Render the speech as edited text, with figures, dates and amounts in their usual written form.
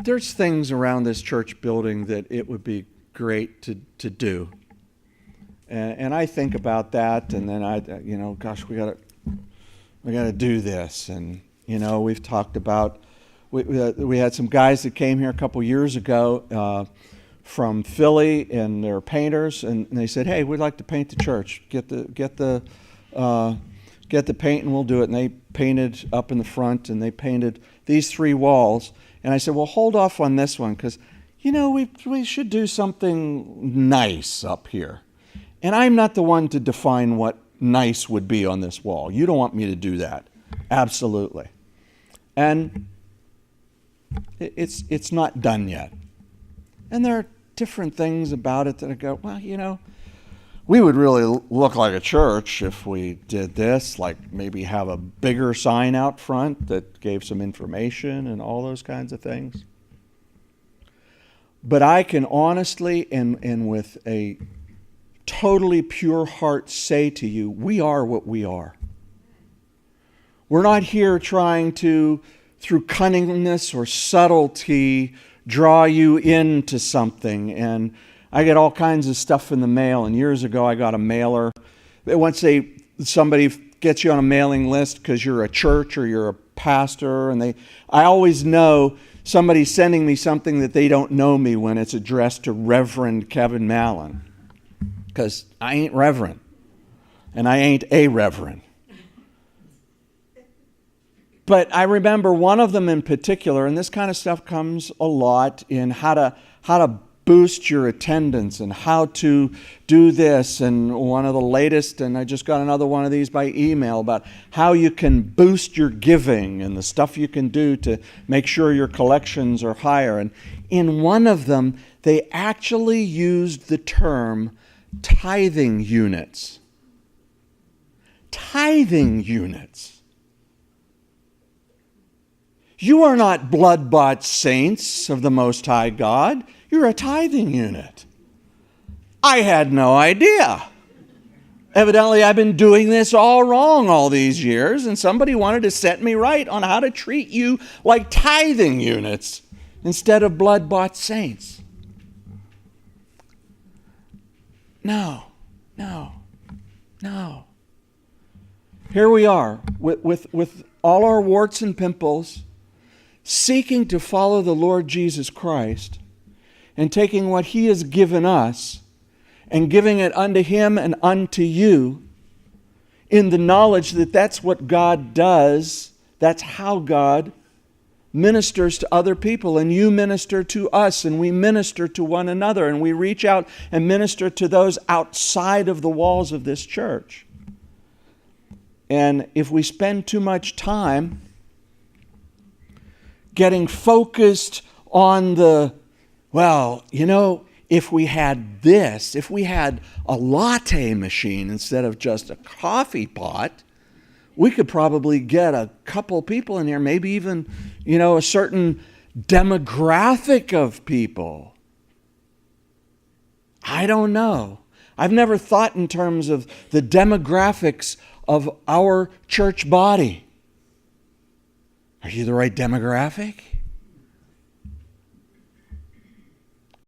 there's things around this church building that it would be great to do. And I think about that, and then gosh, we got to do this. And we've talked about we had some guys that came here a couple years ago from Philly, and they're painters, and they said, "Hey, we'd like to paint the church. Get the paint, and we'll do it." And they painted up in the front, and they painted these 3 walls. And I said, "Well, hold off on this one, because we should do something nice up here." And I'm not the one to define what nice would be on this wall. You don't want me to do that. Absolutely. And it's not done yet. And there are different things about it that I go, well, we would really look like a church if we did this, like maybe have a bigger sign out front that gave some information and all those kinds of things. But I can honestly and with a totally pure heart say to you, we are what we are. We're not here trying to, through cunningness or subtlety, draw you into something. And I get all kinds of stuff in the mail. And years ago, I got a mailer. Once somebody gets you on a mailing list because you're a church or you're a pastor, and I always know somebody's sending me something that they don't know me when it's addressed to Reverend Kevin Mallon. Because I ain't reverend, and I ain't a reverend. But I remember one of them in particular, and this kind of stuff comes a lot in how to boost your attendance and how to do this. And one of the latest, and I just got another one of these by email, about how you can boost your giving and the stuff you can do to make sure your collections are higher. And in one of them, they actually used the term tithing units. Tithing units. You are not blood-bought saints of the Most High God. You're a tithing unit. I had no idea. Evidently, I've been doing this all wrong all these years, and somebody wanted to set me right on how to treat you like tithing units instead of blood-bought saints. No. Here we are with all our warts and pimples, seeking to follow the Lord Jesus Christ and taking what He has given us and giving it unto Him and unto you in the knowledge that that's what God does. That's how God ministers to other people, and you minister to us, and we minister to one another, and we reach out and minister to those outside of the walls of this church. And if we spend too much time getting focused on if we had this, if we had a latte machine instead of just a coffee pot, we could probably get a couple people in here, maybe even, a certain demographic of people. I don't know. I've never thought in terms of the demographics of our church body. Are you the right demographic?